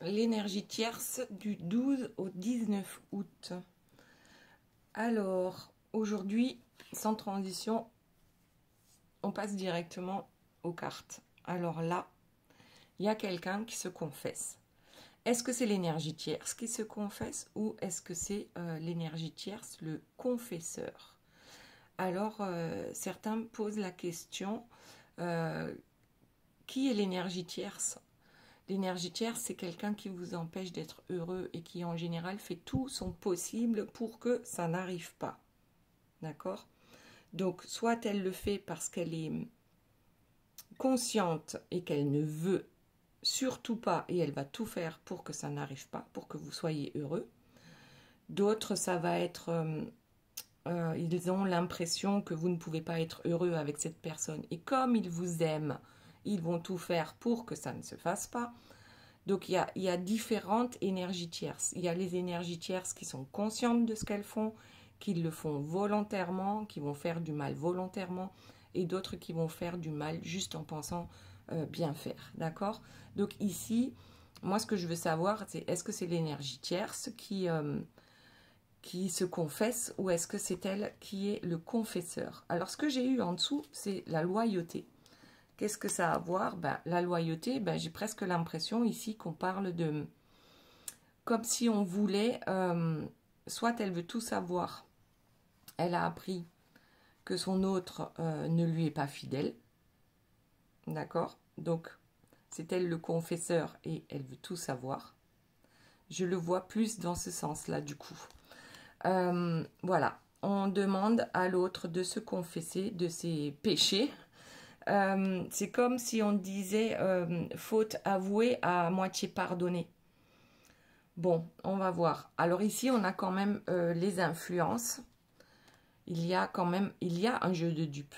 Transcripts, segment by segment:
l'énergie tierce du 12 au 19 août. Alors, aujourd'hui, sans transition, on passe directement aux cartes. Alors là, il y a quelqu'un qui se confesse. Est-ce que c'est l'énergie tierce qui se confesse ou est-ce que c'est l'énergie tierce, le confesseur? Alors, certains me posent la question, qui est l'énergie tierce? L'énergie tierce, c'est quelqu'un qui vous empêche d'être heureux et qui, en général, fait tout son possible pour que ça n'arrive pas. D'accord? Donc, soit elle le fait parce qu'elle est consciente et qu'elle ne veut surtout pas et elle va tout faire pour que ça n'arrive pas, pour que vous soyez heureux. D'autres, ça va être... ils ont l'impression que vous ne pouvez pas être heureux avec cette personne. Et comme ils vous aiment, ils vont tout faire pour que ça ne se fasse pas. Donc, il y a différentes énergies tierces. Il y a les énergies tierces qui sont conscientes de ce qu'elles font, qui le font volontairement, qui vont faire du mal volontairement, et d'autres qui vont faire du mal juste en pensant bien faire. D'accord? Donc ici, moi, ce que je veux savoir, c'est est-ce que c'est l'énergie tierce qui se confesse ou est-ce que c'est elle qui est le confesseur? Alors, ce que j'ai eu en dessous, c'est la loyauté. Qu'est-ce que ça a à voir? La loyauté, j'ai presque l'impression ici qu'on parle de... Comme si on voulait... soit elle veut tout savoir. Elle a appris que son autre ne lui est pas fidèle. D'accord? Donc, c'est elle le confesseur et elle veut tout savoir. Je le vois plus dans ce sens-là, du coup. Voilà. On demande à l'autre de se confesser de ses péchés. C'est comme si on disait faute avouée à moitié pardonnée. Bon, on va voir. Alors ici, on a quand même les influences. Il y a un jeu de dupes.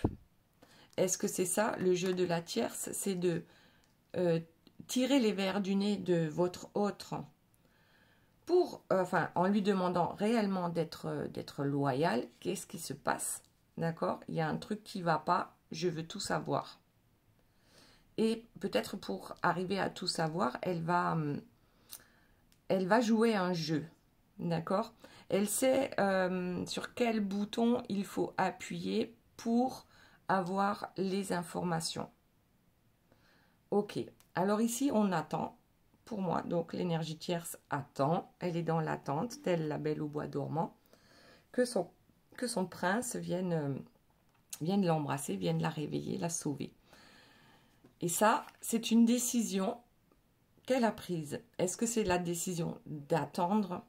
Est-ce que c'est ça, le jeu de la tierce? C'est de tirer les vers du nez de votre autre pour, en lui demandant réellement d'être loyal. Qu'est-ce qui se passe? D'accord? Il y a un truc qui ne va pas. Je veux tout savoir. Et peut-être pour arriver à tout savoir, elle va jouer un jeu. D'accord? Elle sait sur quel bouton il faut appuyer pour avoir les informations. Ok. Alors ici, on attend. Pour moi, donc l'énergie tierce attend. Elle est dans l'attente, telle la belle au bois dormant, que son prince vienne l'embrasser, vienne la réveiller, la sauver. Et ça, c'est une décision qu'elle a prise. Est-ce que c'est la décision d'attendre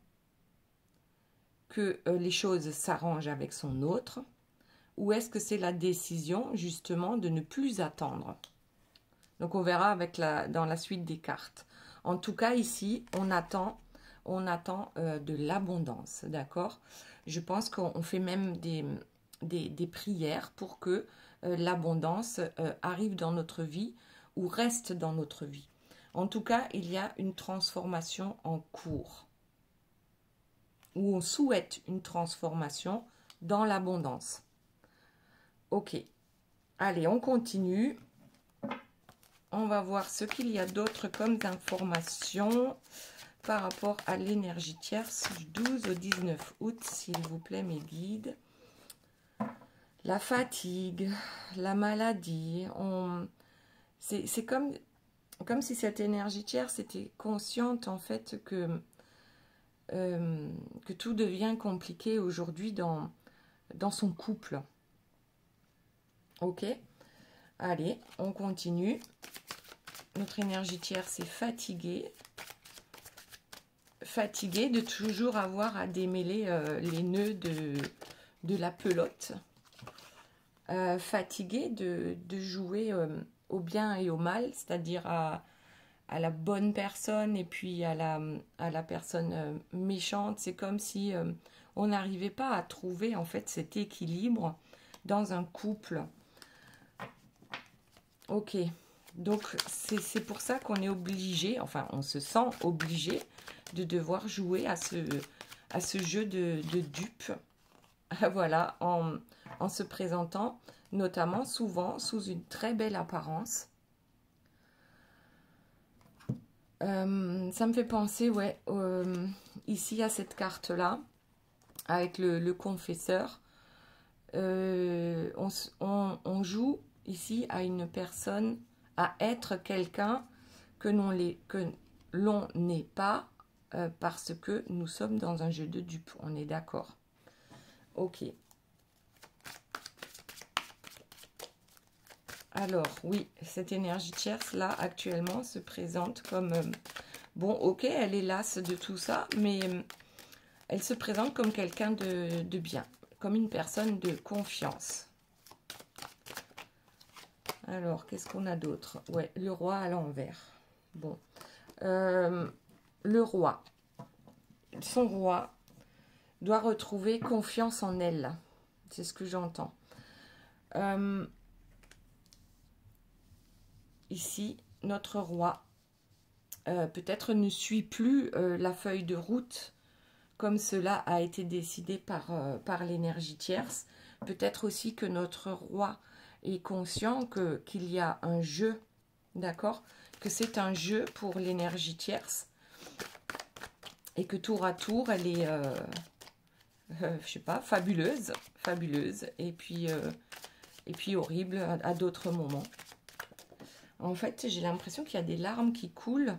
que les choses s'arrangent avec son autre, ou est-ce que c'est la décision justement de ne plus attendre? Donc on verra dans la suite des cartes. En tout cas ici, on attend de l'abondance, d'accord? Je pense qu'on fait même des prières pour que l'abondance arrive dans notre vie ou reste dans notre vie. En tout cas, il y a une transformation en cours, où on souhaite une transformation dans l'abondance. Ok, allez, on continue. On va voir ce qu'il y a d'autre comme informations par rapport à l'énergie tierce du 12 au 19 août, s'il vous plaît, mes guides. La fatigue, la maladie, c'est comme si cette énergie tierce était consciente en fait que tout devient compliqué aujourd'hui dans son couple. Ok? Allez, on continue. Notre énergie tierce est fatiguée. Fatiguée de toujours avoir à démêler les nœuds de la pelote. Fatiguée de jouer au bien et au mal, c'est-à-dire à la bonne personne et puis à la personne méchante. C'est comme si on n'arrivait pas à trouver en fait cet équilibre dans un couple. Ok, donc c'est pour ça qu'on est obligé, enfin on se sent obligé de devoir jouer à ce jeu de dupes. Voilà, en se présentant notamment souvent sous une très belle apparence. Ça me fait penser, ouais, ici à cette carte-là, avec le confesseur. On joue ici à une personne, à être quelqu'un que l'on n'est pas parce que nous sommes dans un jeu de dupes. On est d'accord. Ok. Alors, oui, cette énergie tierce, là, actuellement, se présente comme... bon, ok, elle est lasse de tout ça, mais elle se présente comme quelqu'un de bien, comme une personne de confiance. Alors, qu'est-ce qu'on a d'autre? Ouais, le roi à l'envers. Bon. Le roi. Son roi doit retrouver confiance en elle. C'est ce que j'entends. Ici, notre roi peut-être ne suit plus la feuille de route comme cela a été décidé par l'énergie tierce. Peut-être aussi que notre roi est conscient qu'il y a un jeu, d'accord? Que c'est un jeu pour l'énergie tierce et que tour à tour, elle est, je sais pas, fabuleuse, et puis horrible à d'autres moments. En fait, j'ai l'impression qu'il y a des larmes qui coulent.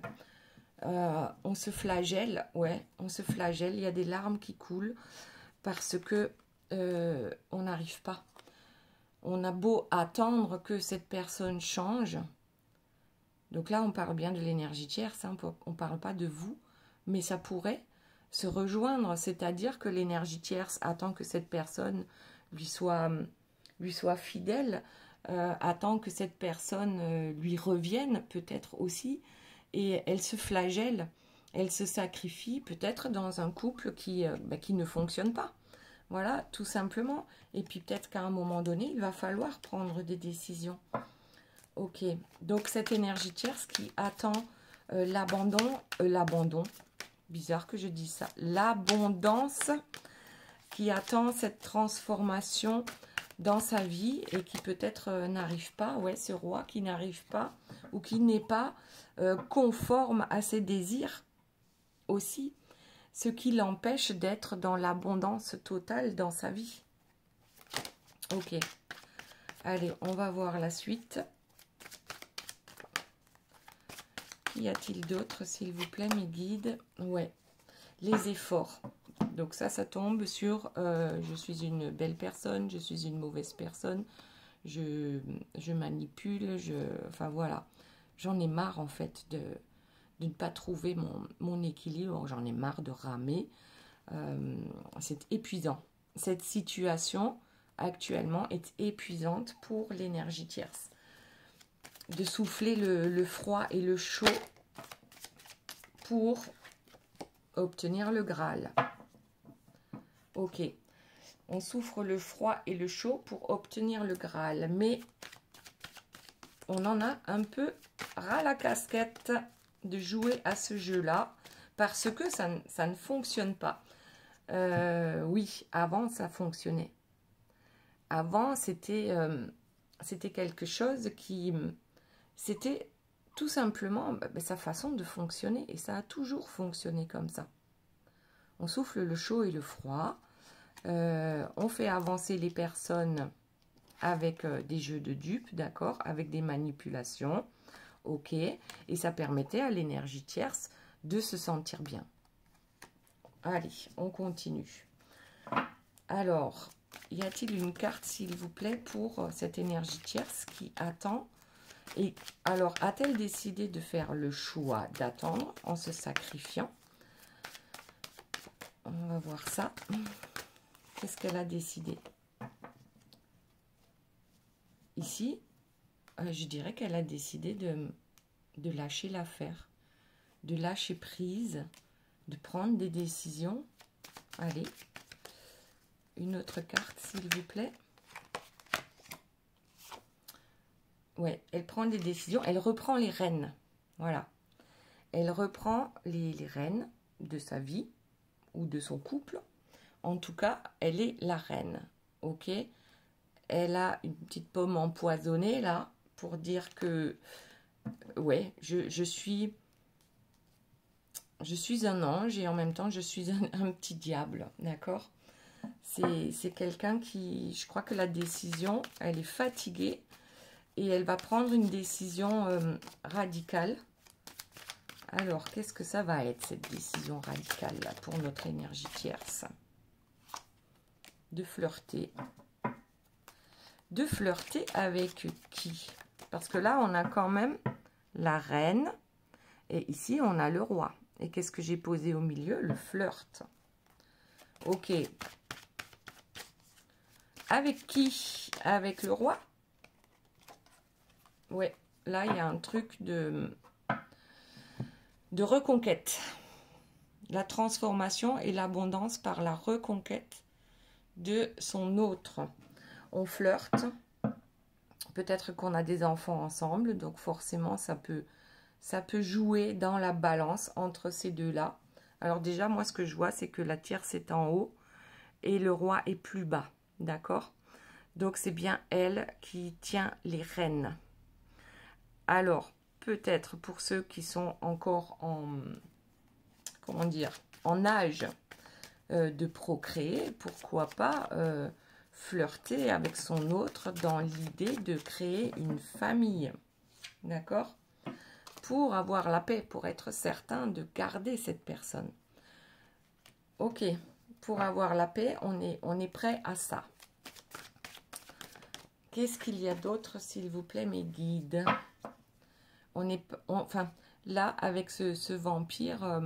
On se flagelle, ouais, on se flagelle. Il y a des larmes qui coulent parce que on n'arrive pas. On a beau attendre que cette personne change. Donc là, on parle bien de l'énergie tierce, hein, on ne parle pas de vous, mais ça pourrait se rejoindre, c'est-à-dire que l'énergie tierce attend que cette personne lui soit fidèle, attend que cette personne lui revienne peut-être aussi, et elle se flagelle, elle se sacrifie peut-être dans un couple qui ne fonctionne pas. Voilà, tout simplement. Et puis peut-être qu'à un moment donné, il va falloir prendre des décisions. Ok, donc cette énergie tierce qui attend l'abandon, bizarre que je dise ça, l'abondance, qui attend cette transformation dans sa vie et qui peut-être n'arrive pas, ouais, ce roi qui n'arrive pas ou qui n'est pas conforme à ses désirs aussi, ce qui l'empêche d'être dans l'abondance totale dans sa vie. Ok, allez, on va voir la suite. Qu'y a-t-il d'autre, s'il vous plaît, mes guides? Ouais, les efforts. Donc ça tombe sur je suis une belle personne, je suis une mauvaise personne, je manipule, enfin voilà. J'en ai marre en fait de ne pas trouver mon équilibre, j'en ai marre de ramer. C'est épuisant. Cette situation actuellement est épuisante pour l'énergie tierce. De souffler le froid et le chaud pour obtenir le Graal. Ok, on souffre le froid et le chaud pour obtenir le Graal, mais on en a un peu ras la casquette de jouer à ce jeu-là parce que ça ne fonctionne pas. Oui, avant ça fonctionnait. Avant c'était quelque chose qui... C'était tout simplement sa façon de fonctionner et ça a toujours fonctionné comme ça. On souffle le chaud et le froid. On fait avancer les personnes avec des jeux de dupes, d'accord, avec des manipulations, ok, et ça permettait à l'énergie tierce de se sentir bien. Allez, on continue. Alors, y a-t-il une carte, s'il vous plaît, pour cette énergie tierce qui attend? Et alors, a-t-elle décidé de faire le choix d'attendre en se sacrifiant? On va voir ça. Qu'est-ce qu'elle a décidé? Ici, je dirais qu'elle a décidé de lâcher l'affaire, de lâcher prise, de prendre des décisions. Allez, une autre carte, s'il vous plaît. Ouais, elle prend des décisions, elle reprend les rênes. Voilà. Elle reprend les rênes de sa vie ou de son couple. En tout cas, elle est la reine. Ok? Elle a une petite pomme empoisonnée là pour dire que ouais, je suis je suis un ange et en même temps, je suis un petit diable, d'accord? C'est quelqu'un qui, je crois que la décision, elle est fatiguée et elle va prendre une décision radicale. Alors, qu'est-ce que ça va être, cette décision radicale là, pour notre énergie tierce? De flirter. De flirter avec qui? Parce que là, on a quand même la reine et ici, on a le roi. Et qu'est-ce que j'ai posé au milieu? Le flirt. Ok. Avec qui? Avec le roi? Ouais, là, il y a un truc de reconquête. La transformation et l'abondance par la reconquête de son autre. On flirte. Peut-être qu'on a des enfants ensemble, donc forcément, ça peut jouer dans la balance entre ces deux-là. Alors déjà, moi, ce que je vois, c'est que la tierce est en haut et le roi est plus bas, d'accord? Donc, c'est bien elle qui tient les rênes. Alors, peut-être pour ceux qui sont encore en, comment dire, en âge de procréer, pourquoi pas flirter avec son autre dans l'idée de créer une famille, d'accord? Pour avoir la paix, pour être certain de garder cette personne. Ok, pour avoir la paix, on est prêt à ça. Qu'est-ce qu'il y a d'autre, s'il vous plaît, mes guides? Enfin, là, avec ce vampire,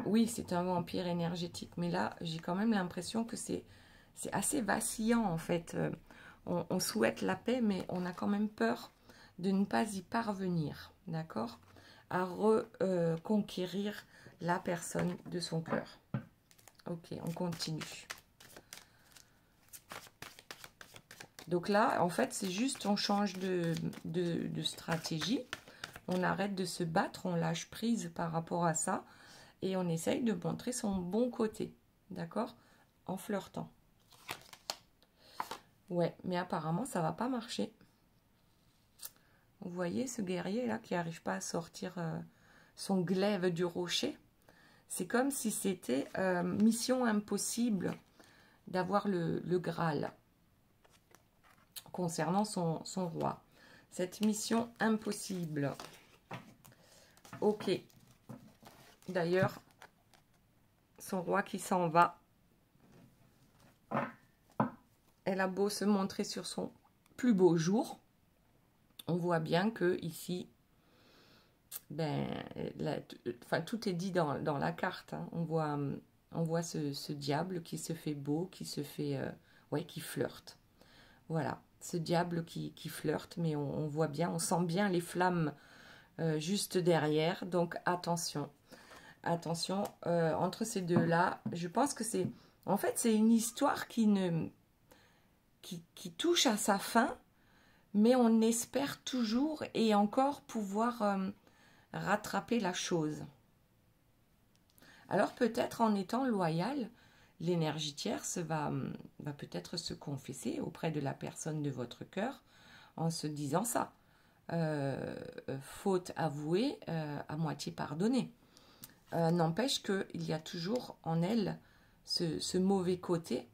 oui, c'est un vampire énergétique, mais là, j'ai quand même l'impression que c'est assez vacillant, en fait. On souhaite la paix, mais on a quand même peur de ne pas y parvenir, d'accord? À reconquérir la personne de son cœur. Ok, on continue. Donc là, en fait, c'est juste, on change de stratégie. On arrête de se battre, on lâche prise par rapport à ça. Et on essaye de montrer son bon côté, d'accord? En flirtant. Ouais, mais apparemment, ça va pas marcher. Vous voyez ce guerrier là qui n'arrive pas à sortir son glaive du rocher? C'est comme si c'était mission impossible d'avoir le Graal concernant son roi. Cette mission impossible. Ok. D'ailleurs, son roi qui s'en va. Elle a beau se montrer sur son plus beau jour. On voit bien que ici, ben, tout est dit dans la carte. Hein. On voit ce diable qui se fait beau, qui se fait, ouais, qui flirte. Voilà, ce diable qui flirte, mais on voit bien, on sent bien les flammes juste derrière. Donc attention, attention entre ces deux-là. Je pense que c'est, en fait, c'est une histoire qui touche à sa fin. Mais on espère toujours et encore pouvoir rattraper la chose. Alors peut-être en étant loyal, l'énergie tierce va peut-être se confesser auprès de la personne de votre cœur en se disant ça. Faute avouée, à moitié pardonnée. N'empêche qu'il y a toujours en elle ce mauvais côté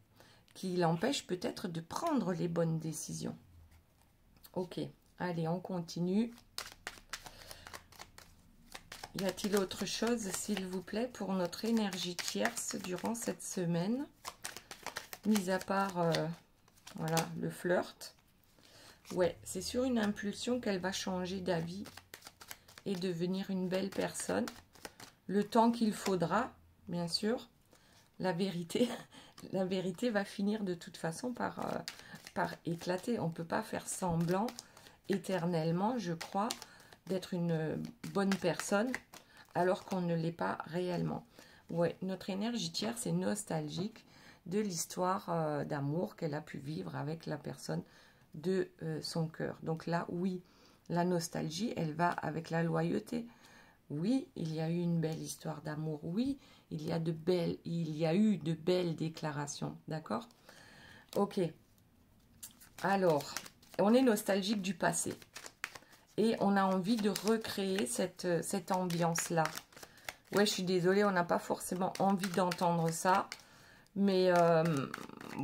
qui l'empêche peut-être de prendre les bonnes décisions. Ok, allez, on continue. Y a-t-il autre chose, s'il vous plaît, pour notre énergie tierce durant cette semaine? Mis à part, voilà, le flirt. Ouais, c'est sur une impulsion qu'elle va changer d'avis et devenir une belle personne. Le temps qu'il faudra, bien sûr. La vérité va finir de toute façon par éclater. On ne peut pas faire semblant éternellement, je crois, d'être une bonne personne alors qu'on ne l'est pas réellement. Ouais, notre énergie tierce est nostalgique de l'histoire d'amour qu'elle a pu vivre avec la personne de son cœur. Donc là, oui, la nostalgie, elle va avec la loyauté. Oui, il y a eu une belle histoire d'amour. Oui, il y a eu de belles déclarations. D'accord? Ok. Alors, on est nostalgique du passé. Et on a envie de recréer cette ambiance-là. Ouais, je suis désolée, on n'a pas forcément envie d'entendre ça. Mais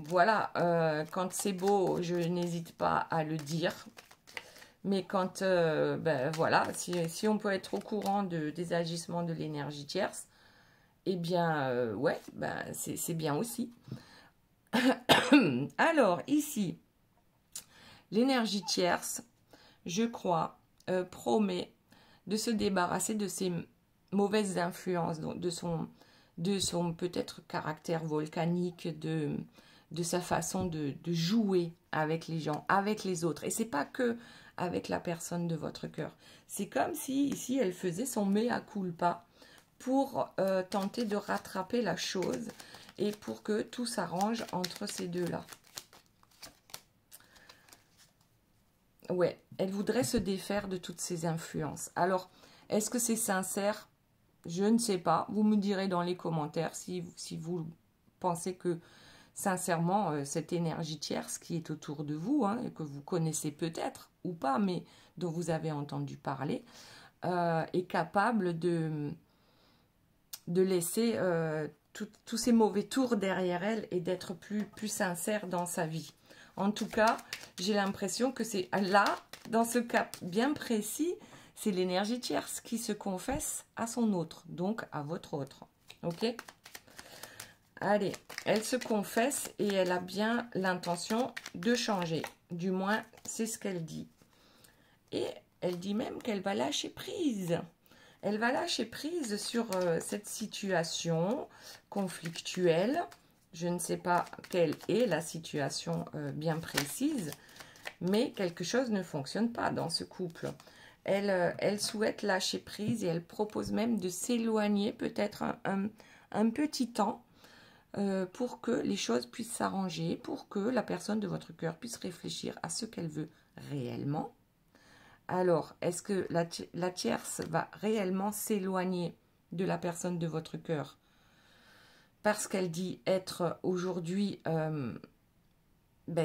voilà, quand c'est beau, je n'hésite pas à le dire. Mais quand, ben voilà, si on peut être au courant des agissements de l'énergie tierce, eh bien, ouais, ben, c'est bien aussi. Alors, ici, l'énergie tierce, je crois, promet de se débarrasser de ces mauvaises influences, donc de son peut-être caractère volcanique, de sa façon de jouer avec les gens, avec les autres. Et c'est pas que avec la personne de votre cœur. C'est comme si ici elle faisait son mea culpa pour tenter de rattraper la chose et pour que tout s'arrange entre ces deux-là. Ouais, elle voudrait se défaire de toutes ces influences. Alors, est-ce que c'est sincère? Je ne sais pas. Vous me direz dans les commentaires si vous pensez que, sincèrement, cette énergie tierce qui est autour de vous, hein, et que vous connaissez peut-être ou pas, mais dont vous avez entendu parler, est capable de laisser tous ces mauvais tours derrière elle et d'être plus sincère dans sa vie. En tout cas, j'ai l'impression que c'est là, dans ce cas bien précis, c'est l'énergie tierce qui se confesse à son autre, donc à votre autre. Ok? Allez, elle se confesse et elle a bien l'intention de changer. Du moins, c'est ce qu'elle dit. Et elle dit même qu'elle va lâcher prise. Elle va lâcher prise sur cette situation conflictuelle. Je ne sais pas quelle est la situation bien précise, mais quelque chose ne fonctionne pas dans ce couple. Elle souhaite lâcher prise et elle propose même de s'éloigner peut-être un petit temps pour que les choses puissent s'arranger, pour que la personne de votre cœur puisse réfléchir à ce qu'elle veut réellement. Alors, est-ce que la tierce va réellement s'éloigner de la personne de votre cœur parce qu'elle dit être aujourd'hui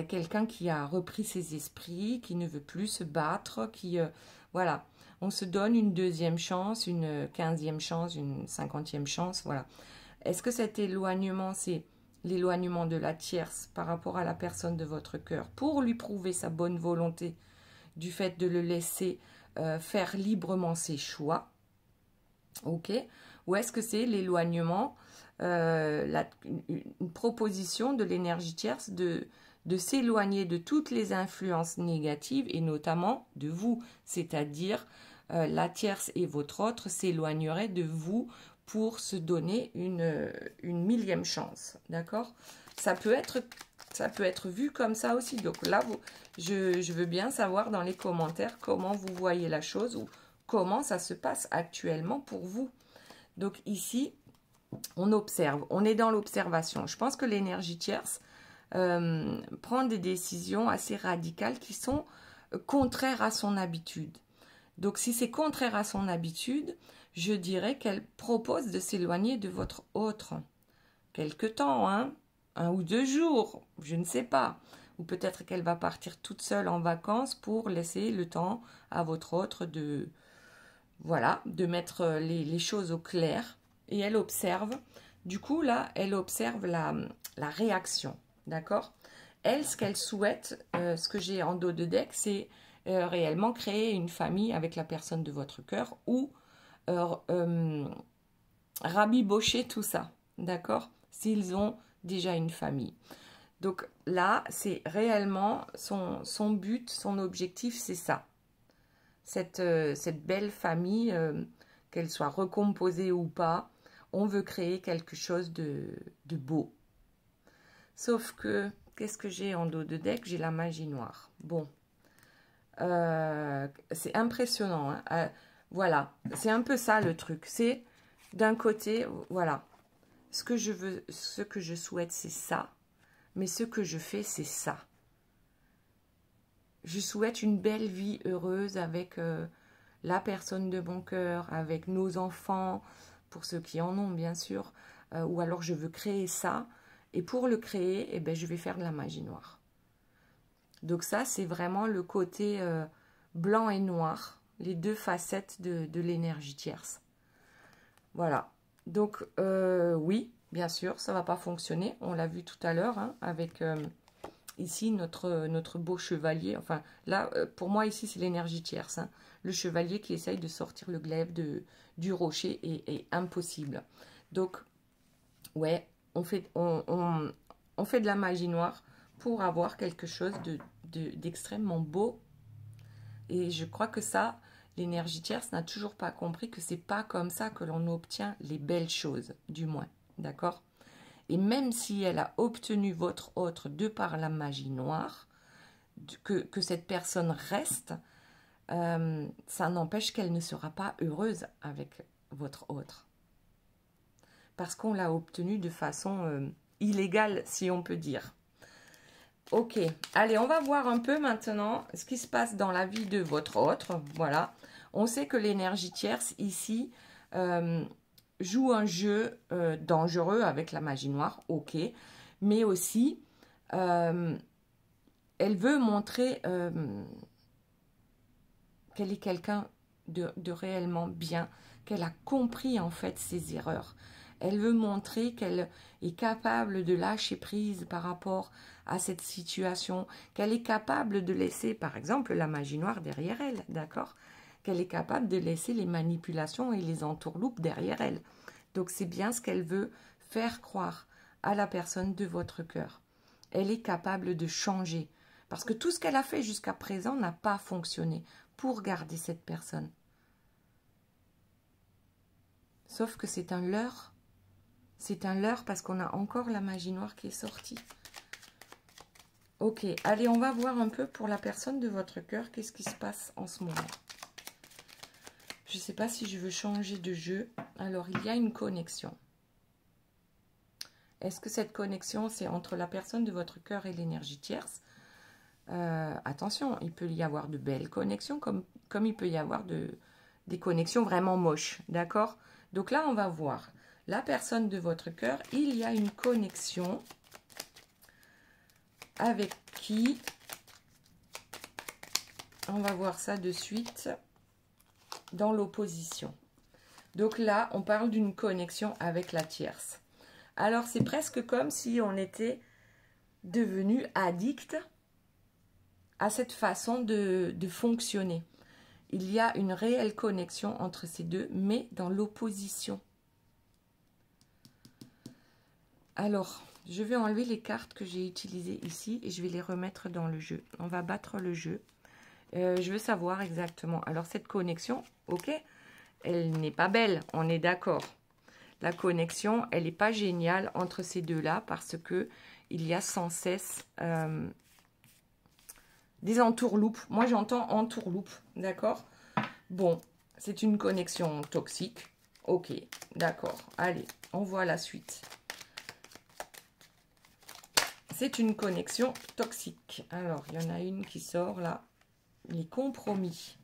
quelqu'un qui a repris ses esprits, qui ne veut plus se battre, voilà, on se donne une deuxième chance, une 15e chance, une 50e chance, voilà. Est-ce que cet éloignement, c'est l'éloignement de la tierce par rapport à la personne de votre cœur pour lui prouver sa bonne volonté du fait de le laisser faire librement ses choix, ok? Ou est-ce que c'est l'éloignement, une proposition de l'énergie tierce de s'éloigner de toutes les influences négatives et notamment de vous, c'est-à-dire la tierce et votre autre s'éloigneraient de vous pour se donner une millième chance, d'accord? Ça peut être vu comme ça aussi. Donc là, je veux bien savoir dans les commentaires comment vous voyez la chose ou comment ça se passe actuellement pour vous. Donc ici, on observe, on est dans l'observation. Je pense que l'énergie tierce prend des décisions assez radicales qui sont contraires à son habitude. Donc si c'est contraire à son habitude, je dirais qu'elle propose de s'éloigner de votre autre. Quelque temps, hein, 1 ou 2 jours, je ne sais pas. Ou peut-être qu'elle va partir toute seule en vacances pour laisser le temps à votre autre de, voilà, de mettre les choses au clair. Et elle observe. Du coup, là, elle observe la réaction. D'accord? Elle, ce qu'elle souhaite, ce que j'ai en dos de deck, c'est réellement créer une famille avec la personne de votre cœur ou rabibocher tout ça. D'accord? S'ils ont déjà une famille. Donc là, c'est réellement son but, son objectif, c'est ça. Cette belle famille, qu'elle soit recomposée ou pas, on veut créer quelque chose de beau. Sauf que, qu'est-ce que j'ai en dos de deck? J'ai la magie noire. Bon, c'est impressionnant. Hein. Voilà, c'est un peu ça le truc. C'est d'un côté, voilà, ce que je veux, ce que je souhaite, c'est ça. Mais ce que je fais, c'est ça. Je souhaite une belle vie heureuse avec la personne de mon cœur, avec nos enfants, pour ceux qui en ont, bien sûr. Ou alors, je veux créer ça. Et pour le créer, eh ben, je vais faire de la magie noire. Donc ça, c'est vraiment le côté blanc et noir, les deux facettes de l'énergie tierce. Voilà. Donc, oui, bien sûr, ça ne va pas fonctionner. On l'a vu tout à l'heure, hein, avec ici notre beau chevalier. Enfin, là, pour moi, ici, c'est l'énergie tierce. Hein. Le chevalier qui essaye de sortir le glaive du rocher est impossible. Donc, ouais, on fait de la magie noire pour avoir quelque chose d'extrêmement beau. Et je crois que ça, l'énergie tierce n'a toujours pas compris que c'est pas comme ça que l'on obtient les belles choses, du moins. D'accord? Et même si elle a obtenu votre autre de par la magie noire, que cette personne reste, ça n'empêche qu'elle ne sera pas heureuse avec votre autre. Parce qu'on l'a obtenu de façon illégale, si on peut dire. Ok, allez, on va voir un peu maintenant ce qui se passe dans la vie de votre autre. Voilà, on sait que l'énergie tierce, ici, joue un jeu dangereux avec la magie noire, ok. Mais aussi, elle veut montrer qu'elle est quelqu'un de réellement bien, qu'elle a compris en fait ses erreurs. Elle veut montrer qu'elle est capable de lâcher prise par rapport à cette situation, qu'elle est capable de laisser, par exemple, la magie noire derrière elle, d'accord? Qu'elle est capable de laisser les manipulations et les entourloupes derrière elle. Donc, c'est bien ce qu'elle veut faire croire à la personne de votre cœur. Elle est capable de changer, parce que tout ce qu'elle a fait jusqu'à présent n'a pas fonctionné pour garder cette personne. Sauf que c'est un leurre. C'est un leurre parce qu'on a encore la magie noire qui est sortie. Ok, allez, on va voir un peu pour la personne de votre cœur, qu'est-ce qui se passe en ce moment. Je ne sais pas si je veux changer de jeu. Alors, il y a une connexion. Est-ce que cette connexion, c'est entre la personne de votre cœur et l'énergie tierce? Attention, il peut y avoir de belles connexions, comme il peut y avoir des connexions vraiment moches, d'accord? Donc là, on va voir. La personne de votre cœur, il y a une connexion avec qui? On va voir ça de suite dans l'opposition. Donc là, on parle d'une connexion avec la tierce. Alors, c'est presque comme si on était devenu addict à cette façon de fonctionner. Il y a une réelle connexion entre ces deux, mais dans l'opposition. Alors, je vais enlever les cartes que j'ai utilisées ici et je vais les remettre dans le jeu. On va battre le jeu. Je veux savoir exactement. Alors, cette connexion, ok, elle n'est pas belle, on est d'accord. La connexion, elle n'est pas géniale entre ces deux-là parce que il y a sans cesse des entourloupes. Moi, j'entends entourloupe, d'accord? Bon, c'est une connexion toxique. Ok, d'accord. Allez, on voit la suite. C'est une connexion toxique. Alors, il y en a une qui sort là. Les compromis.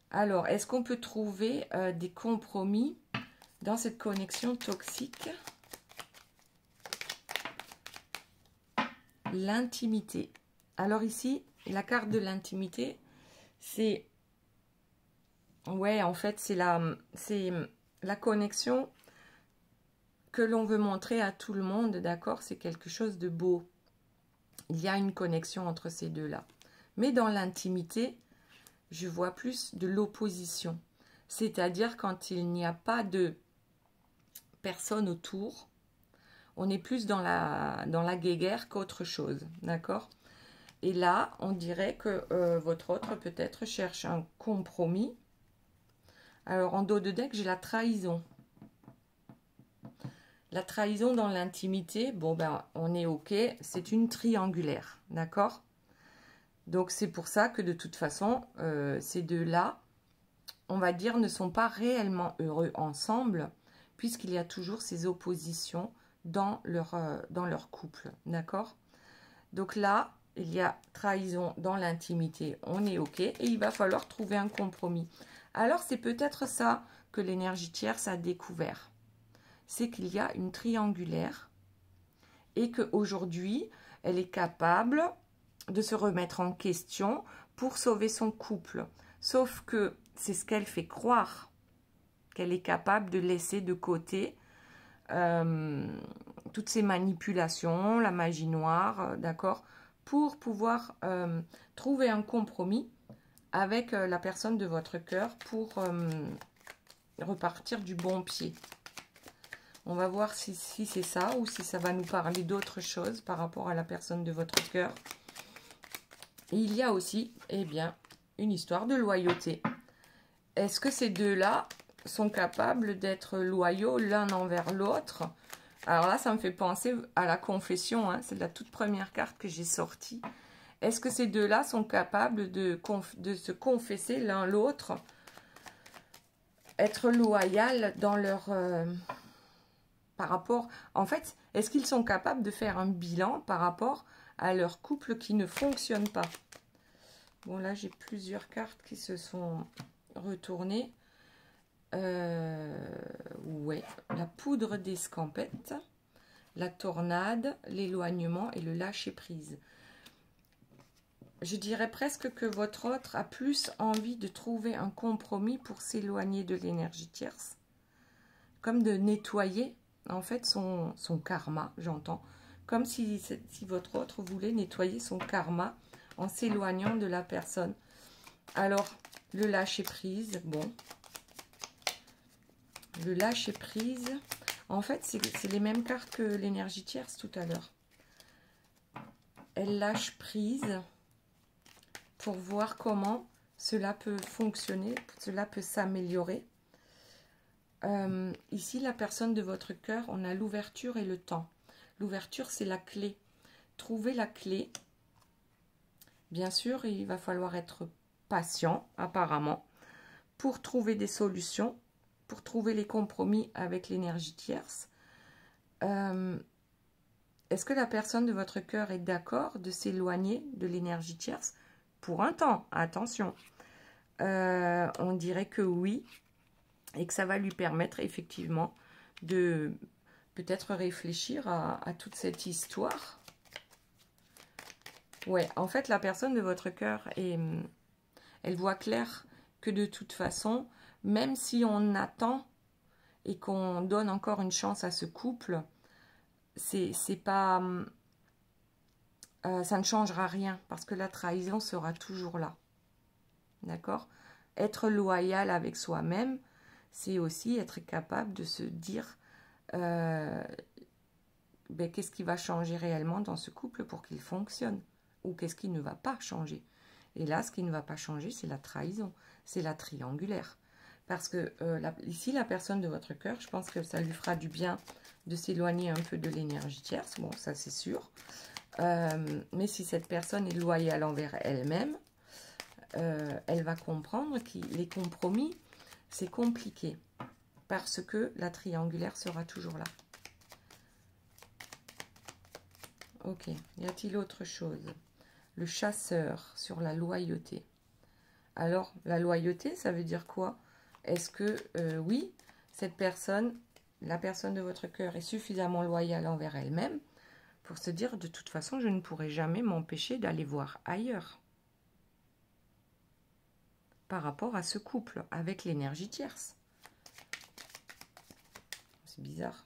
Alors, est-ce qu'on peut trouver des compromis dans cette connexion toxique? L'intimité. Alors ici, la carte de l'intimité, c'est... Ouais, en fait, c'est la connexion que l'on veut montrer à tout le monde, d'accord? C'est quelque chose de beau. Il y a une connexion entre ces deux-là. Mais dans l'intimité, je vois plus de l'opposition. C'est-à-dire quand il n'y a pas de personne autour, on est plus dans la guéguerre qu'autre chose, d'accord? Et là, on dirait que votre autre peut-être cherche un compromis. Alors, en dos de deck, j'ai la trahison. La trahison dans l'intimité, bon, ben, on est OK, c'est une triangulaire, d'accord? Donc, c'est pour ça que de toute façon, ces deux-là, on va dire, ne sont pas réellement heureux ensemble, puisqu'il y a toujours ces oppositions dans leur couple, d'accord? Donc là, il y a trahison dans l'intimité, on est OK, et il va falloir trouver un compromis. Alors, c'est peut-être ça que l'énergie tierce a découvert. C'est qu'il y a une triangulaire et qu'aujourd'hui, elle est capable de se remettre en question pour sauver son couple. Sauf que c'est ce qu'elle fait croire qu'elle est capable de laisser de côté toutes ces manipulations, la magie noire, d'accord, pour pouvoir trouver un compromis avec la personne de votre cœur pour repartir du bon pied. On va voir si c'est ça ou si ça va nous parler d'autre chose par rapport à la personne de votre cœur. Et il y a aussi, eh bien, une histoire de loyauté. Est-ce que ces deux-là sont capables d'être loyaux l'un envers l'autre? Alors là, ça me fait penser à la confession, hein, c'est la toute première carte que j'ai sortie. Est-ce que ces deux-là sont capables de se confesser l'un l'autre, être loyal dans leur... par rapport... En fait, est-ce qu'ils sont capables de faire un bilan par rapport à leur couple qui ne fonctionne pas? Bon, là, j'ai plusieurs cartes qui se sont retournées. Ouais, la poudre d'escampette, la tornade, l'éloignement et le lâcher-prise. Je dirais presque que votre autre a plus envie de trouver un compromis pour s'éloigner de l'énergie tierce, comme de nettoyer en fait son karma, j'entends, comme si votre autre voulait nettoyer son karma en s'éloignant de la personne. Alors, le lâcher-prise, bon, le lâcher-prise, en fait, c'est les mêmes cartes que l'énergie tierce tout à l'heure. Elle lâche prise pour voir comment cela peut fonctionner, cela peut s'améliorer. Ici, la personne de votre cœur, on a l'ouverture et le temps. L'ouverture, c'est la clé. Trouver la clé. Bien sûr, il va falloir être patient, apparemment, pour trouver des solutions, pour trouver les compromis avec l'énergie tierce. Est-ce que la personne de votre cœur est d'accord de s'éloigner de l'énergie tierce pour un temps? Attention. On dirait que oui, et que ça va lui permettre effectivement de peut-être réfléchir à toute cette histoire. Ouais, en fait, la personne de votre cœur, elle voit clair que de toute façon, même si on attend et qu'on donne encore une chance à ce couple, c'est pas, ça ne changera rien parce que la trahison sera toujours là. D'accord? Être loyal avec soi-même, c'est aussi être capable de se dire qu'est-ce qui va changer réellement dans ce couple pour qu'il fonctionne, ou qu'est-ce qui ne va pas changer. Et là, ce qui ne va pas changer, c'est la trahison, c'est la triangulaire. Parce que ici, la personne de votre cœur, je pense que ça lui fera du bien de s'éloigner un peu de l'énergie tierce, bon, ça c'est sûr. Mais si cette personne est loyale envers elle-même, elle va comprendre que les compromis, c'est compliqué. Parce que la triangulaire sera toujours là. Ok, y a-t-il autre chose? Le chasseur sur la loyauté. Alors, la loyauté, ça veut dire quoi? Est-ce que, oui, cette personne, la personne de votre cœur est suffisamment loyale envers elle-même pour se dire, de toute façon, je ne pourrai jamais m'empêcher d'aller voir ailleurs. Par rapport à ce couple, avec l'énergie tierce. C'est bizarre.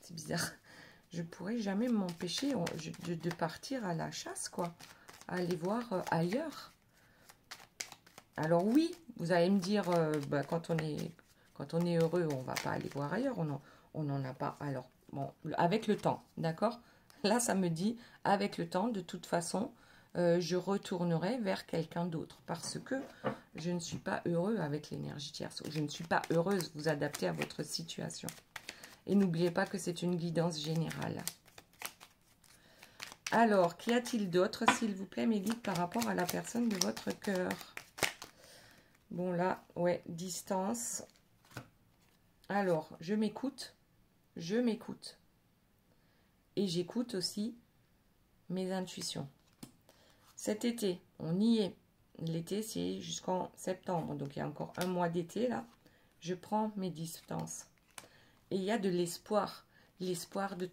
C'est bizarre. Je ne pourrais jamais m'empêcher de partir à la chasse, quoi. À aller voir ailleurs. Alors oui, vous allez me dire, quand on est heureux, on ne va pas aller voir ailleurs. On n'en a pas. Alors, bon, avec le temps, d'accord? Là, ça me dit, avec le temps, de toute façon, je retournerai vers quelqu'un d'autre. Parce que je ne suis pas heureux avec l'énergie tierce. Je ne suis pas heureuse. Vous adaptez à votre situation. Et n'oubliez pas que c'est une guidance générale. Alors, qu'y a-t-il d'autre, s'il vous plaît, mes guides, par rapport à la personne de votre cœur? Bon, là, ouais, distance. Alors, je m'écoute. Je m'écoute. Et j'écoute aussi mes intuitions. Cet été, on y est. L'été, c'est jusqu'en septembre. Donc, il y a encore un mois d'été, là. Je prends mes distances. Et il y a de l'espoir. L'espoir de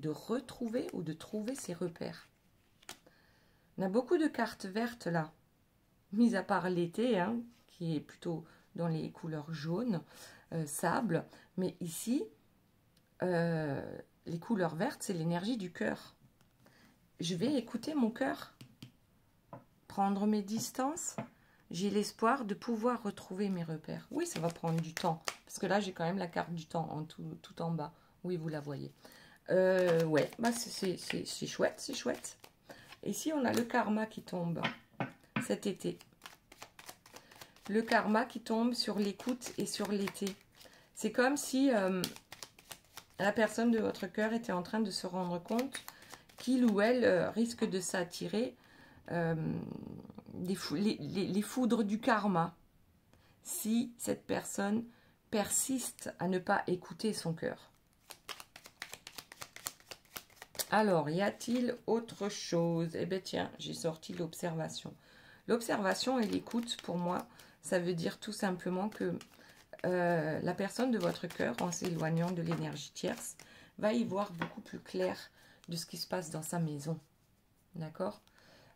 retrouver ou de trouver ses repères. On a beaucoup de cartes vertes, là. Mis à part l'été, hein, qui est plutôt dans les couleurs jaunes. sable. Mais ici, les couleurs vertes, c'est l'énergie du cœur. Je vais écouter mon cœur, prendre mes distances. J'ai l'espoir de pouvoir retrouver mes repères. Oui, ça va prendre du temps, parce que là, j'ai quand même la carte du temps en tout en bas. Oui, vous la voyez. Ouais, bah c'est chouette, c'est chouette. Et si on a le karma qui tombe cet été, le karma qui tombe sur l'écoute et sur l'été. C'est comme si la personne de votre cœur était en train de se rendre compte qu'il ou elle risque de s'attirer les foudres du karma si cette personne persiste à ne pas écouter son cœur. Alors, y a-t-il autre chose? Eh bien, tiens, j'ai sorti l'observation. L'observation et l'écoute, pour moi, ça veut dire tout simplement que la personne de votre cœur, en s'éloignant de l'énergie tierce, va y voir beaucoup plus clair de ce qui se passe dans sa maison. D'accord?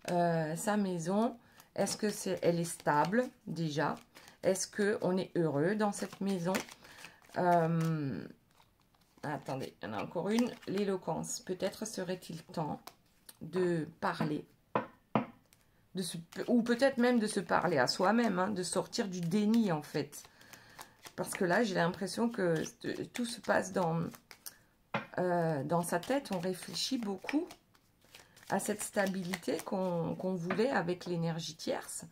Sa maison, est-ce que elle est stable, déjà? Est-ce qu'on est heureux dans cette maison? Attendez, il y en a encore une. L'éloquence. Peut-être serait-il temps de parler. Ou peut-être même de se parler à soi-même, hein, de sortir du déni, en fait. Parce que là, j'ai l'impression que tout se passe dans sa tête. On réfléchit beaucoup à cette stabilité qu'on voulait avec l'énergie tierce.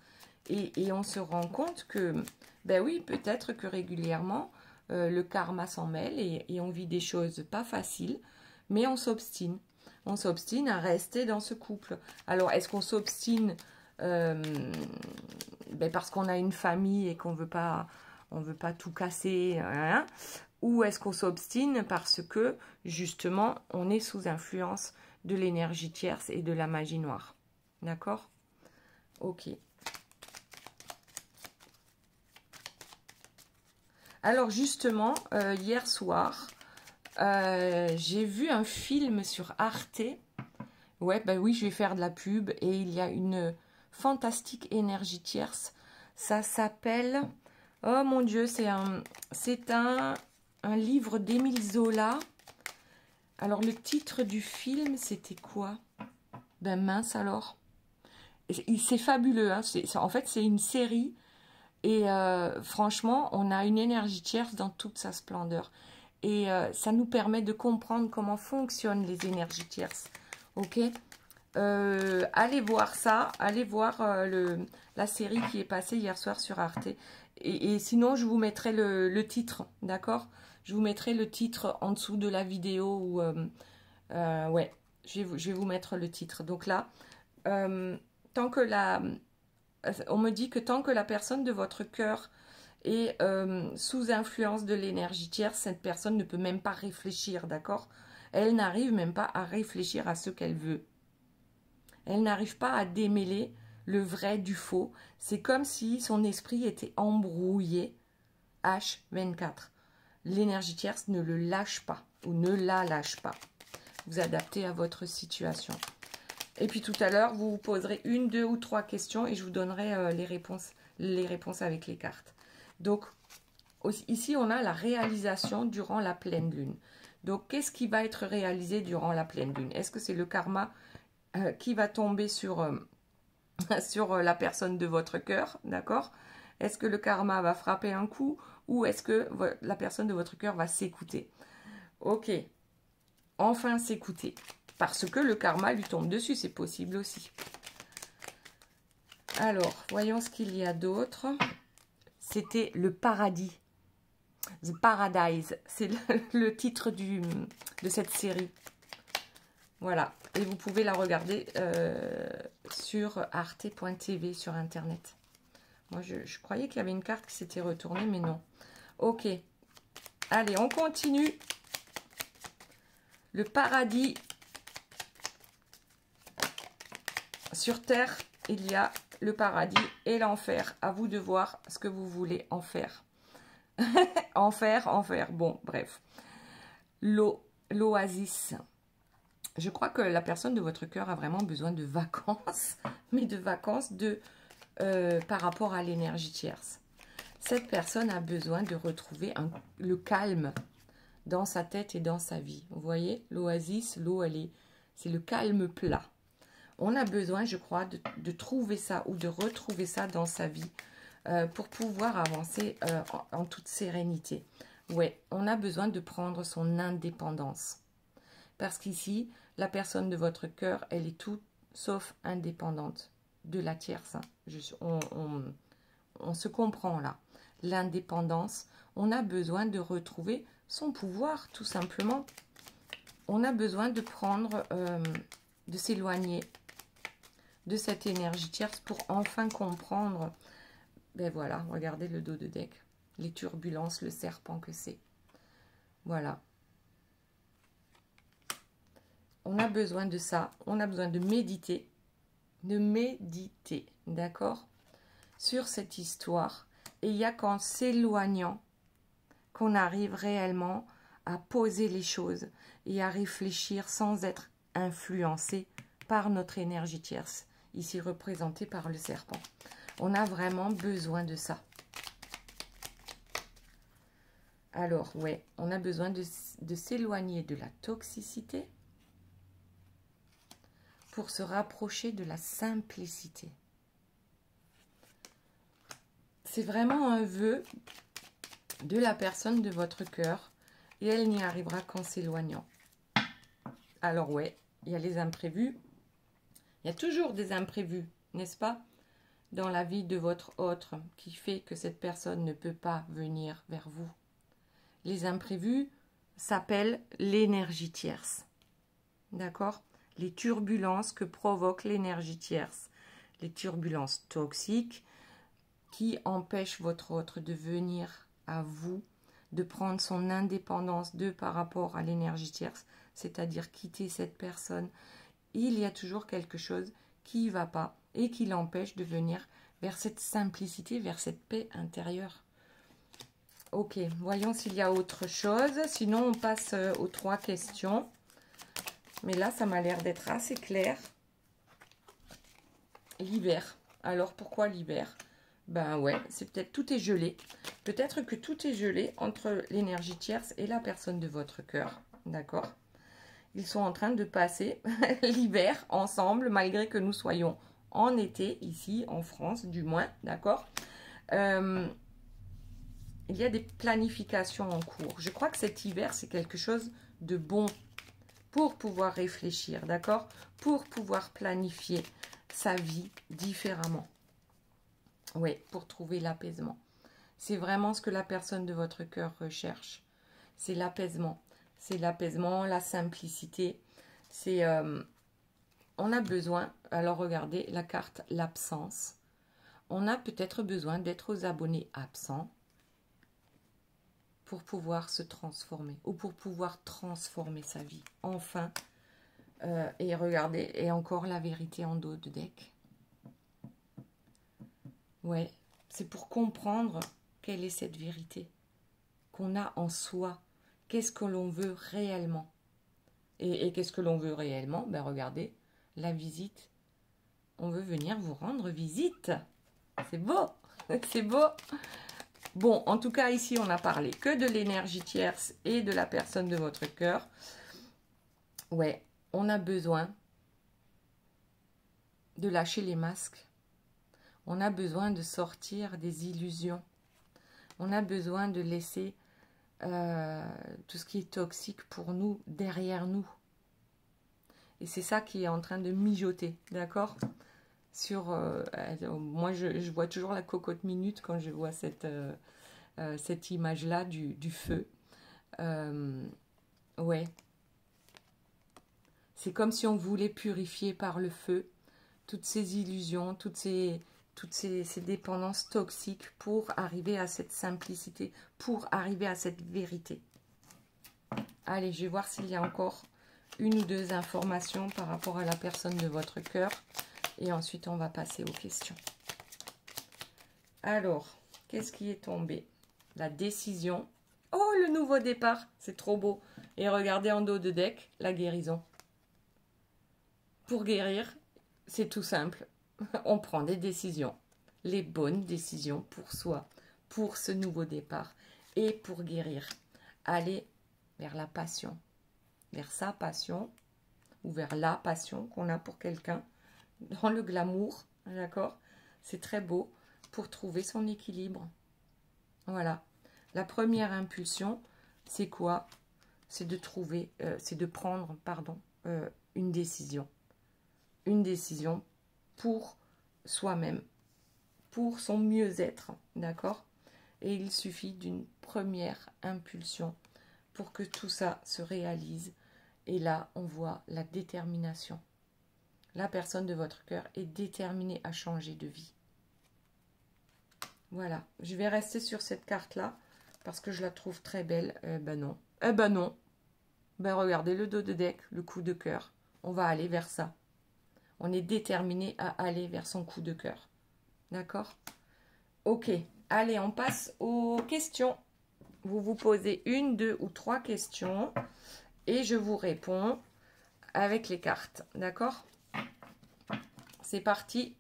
Et on se rend compte que, ben oui, peut-être que régulièrement, le karma s'en mêle et on vit des choses pas faciles, mais on s'obstine. On s'obstine à rester dans ce couple. Alors, est-ce qu'on s'obstine parce qu'on a une famille et qu'on veut pas tout casser, hein, ou est-ce qu'on s'obstine parce que, justement, on est sous influence de l'énergie tierce et de la magie noire? D'accord? Ok. Alors justement, hier soir, j'ai vu un film sur Arte. Ouais, bah oui, je vais faire de la pub. Et il y a une fantastique énergie tierce. Ça s'appelle... Oh mon Dieu, c'est un livre d'Émile Zola. Alors le titre du film, c'était quoi? Ben mince alors. C'est fabuleux, hein. En fait, c'est une série. Et franchement, on a une énergie tierce dans toute sa splendeur. Et ça nous permet de comprendre comment fonctionnent les énergies tierces. Ok? Allez voir ça. Allez voir la série qui est passée hier soir sur Arte. Et sinon, je vous mettrai le titre. D'accord? Je vous mettrai le titre en dessous de la vidéo. Ouais, je vais vous mettre le titre. Donc là, tant que on me dit que tant que la personne de votre cœur est sous influence de l'énergie tierce, cette personne ne peut même pas réfléchir, d'accord? Elle n'arrive même pas à réfléchir à ce qu'elle veut. Elle n'arrive pas à démêler le vrai du faux. C'est comme si son esprit était embrouillé H24. L'énergie tierce ne le lâche pas ou ne la lâche pas. Vous adaptez à votre situation. Et puis tout à l'heure, vous vous poserez 1, 2 ou 3 questions et je vous donnerai les réponses avec les cartes. Donc, ici, on a la réalisation durant la pleine lune. Donc, qu'est-ce qui va être réalisé durant la pleine lune? Est-ce que c'est le karma qui va tomber sur la personne de votre cœur, d'accord? Est-ce que le karma va frapper un coup ou est-ce que la personne de votre cœur va s'écouter? Ok, enfin s'écouter. Parce que le karma lui tombe dessus, c'est possible aussi. Alors, voyons ce qu'il y a d'autre. C'était le paradis. The Paradise, c'est le titre de cette série. Voilà, et vous pouvez la regarder sur arte.tv sur Internet. Moi, je croyais qu'il y avait une carte qui s'était retournée, mais non. Ok, allez, on continue. Le paradis. Sur Terre, il y a le paradis et l'enfer. À vous de voir ce que vous voulez en faire. Enfer. Bon, bref. L'oasis. Je crois que la personne de votre cœur a vraiment besoin de vacances. Mais de vacances par rapport à l'énergie tierce. Cette personne a besoin de retrouver le calme dans sa tête et dans sa vie. Vous voyez, l'oasis, l'eau, c'est le calme plat. On a besoin, je crois, de trouver ça ou de retrouver ça dans sa vie pour pouvoir avancer en toute sérénité. Ouais, on a besoin de prendre son indépendance. Parce qu'ici, la personne de votre cœur, elle est tout sauf indépendante de la tierce. On se comprend là. L'indépendance, on a besoin de retrouver son pouvoir, tout simplement. On a besoin de prendre, de s'éloigner de cette énergie tierce pour enfin comprendre. Ben voilà, regardez le dos de deck. Les turbulences, le serpent que c'est. Voilà. On a besoin de ça. On a besoin de méditer. De méditer, d'accord, sur cette histoire. Et il n'y a qu'en s'éloignant qu'on arrive réellement à poser les choses et à réfléchir sans être influencé par notre énergie tierce, ici représentée par le serpent. On a vraiment besoin de ça. Alors, ouais, on a besoin de s'éloigner de la toxicité pour se rapprocher de la simplicité. C'est vraiment un vœu de la personne de votre cœur et elle n'y arrivera qu'en s'éloignant. Alors ouais, il y a les imprévus. Il y a toujours des imprévus, n'est-ce pas, dans la vie de votre autre qui fait que cette personne ne peut pas venir vers vous. Les imprévus s'appellent l'énergie tierce. D'accord? Les turbulences que provoque l'énergie tierce. Les turbulences toxiques qui empêchent votre autre de venir à vous, de prendre son indépendance par rapport à l'énergie tierce, c'est-à-dire quitter cette personne. Il y a toujours quelque chose qui ne va pas et qui l'empêche de venir vers cette simplicité, vers cette paix intérieure. Ok, voyons s'il y a autre chose. Sinon, on passe aux 3 questions. Mais là, ça m'a l'air d'être assez clair. L'hiver. Alors, pourquoi l'hiver? Ben ouais, c'est peut-être tout est gelé. Peut-être que tout est gelé entre l'énergie tierce et la personne de votre cœur. D'accord? Ils sont en train de passer l'hiver ensemble, malgré que nous soyons en été, ici, en France, du moins. D'accord? Il y a des planifications en cours. Je crois que cet hiver, c'est quelque chose de bon pour pouvoir réfléchir, d'accord? Pour pouvoir planifier sa vie différemment. Oui, pour trouver l'apaisement. C'est vraiment ce que la personne de votre cœur recherche. C'est l'apaisement. C'est l'apaisement, la simplicité. C'est, on a besoin, alors regardez la carte, l'absence. On a peut-être besoin d'être aux abonnés absents pour pouvoir se transformer ou pour pouvoir transformer sa vie. Enfin, et regardez, et encore la vérité en dos de deck. Ouais, c'est pour comprendre quelle est cette vérité qu'on a en soi. Qu'est-ce que l'on veut réellement? Et qu'est-ce que l'on veut réellement? Ben regardez, la visite. On veut venir vous rendre visite. C'est beau, c'est beau. Bon, en tout cas, ici, on n'a parlé que de l'énergie tierce et de la personne de votre cœur. Ouais, on a besoin de lâcher les masques. On a besoin de sortir des illusions. On a besoin de laisser tout ce qui est toxique pour nous derrière nous. Et c'est ça qui est en train de mijoter, d'accord? Sur, moi, je vois toujours la cocotte minute quand je vois cette image-là du feu. Ouais. C'est comme si on voulait purifier par le feu toutes ces illusions, toutes ces dépendances toxiques pour arriver à cette simplicité, pour arriver à cette vérité. Allez, je vais voir s'il y a encore une ou deux informations par rapport à la personne de votre cœur. Et ensuite, on va passer aux questions. Alors, qu'est-ce qui est tombé? La décision. Oh, le nouveau départ, c'est trop beau. Et regardez en dos de deck, la guérison. Pour guérir, c'est tout simple. On prend des décisions. Les bonnes décisions pour soi. pour ce nouveau départ et pour guérir. Allez vers la passion, vers sa passion ou vers la passion qu'on a pour quelqu'un, dans le glamour, d'accord? C'est très beau pour trouver son équilibre. Voilà. La première impulsion, c'est quoi? C'est de trouver, c'est de prendre, pardon, une décision. Une décision pour soi-même, pour son mieux-être, d'accord? Et il suffit d'une première impulsion pour que tout ça se réalise. Et là, on voit la détermination. La personne de votre cœur est déterminée à changer de vie. Voilà, je vais rester sur cette carte-là parce que je la trouve très belle. Ben non. Eh ben non. Ben regardez le dos de deck, le coup de cœur. On va aller vers ça. On est déterminé à aller vers son coup de cœur. D'accord? Ok. Allez, on passe aux questions. Vous vous posez 1, 2 ou 3 questions et je vous réponds avec les cartes. D'accord? C'est parti.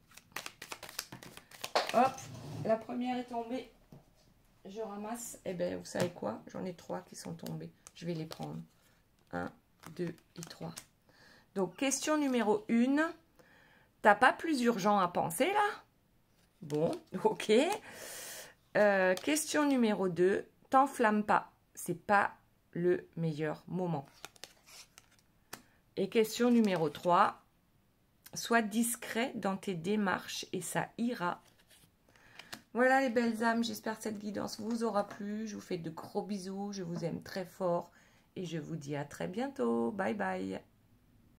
Hop, la première est tombée. Je ramasse. Eh bien, vous savez quoi? J'en ai 3 qui sont tombés. Je vais les prendre. 1, 2 et 3. Donc, question numéro 1. T'as pas plus urgent à penser, là? Bon, ok. Question numéro 2. T'enflamme pas. C'est pas le meilleur moment. Et question numéro 3. Sois discret dans tes démarches et ça ira. Voilà les belles âmes, j'espère que cette guidance vous aura plu. Je vous fais de gros bisous, je vous aime très fort et je vous dis à très bientôt. Bye bye.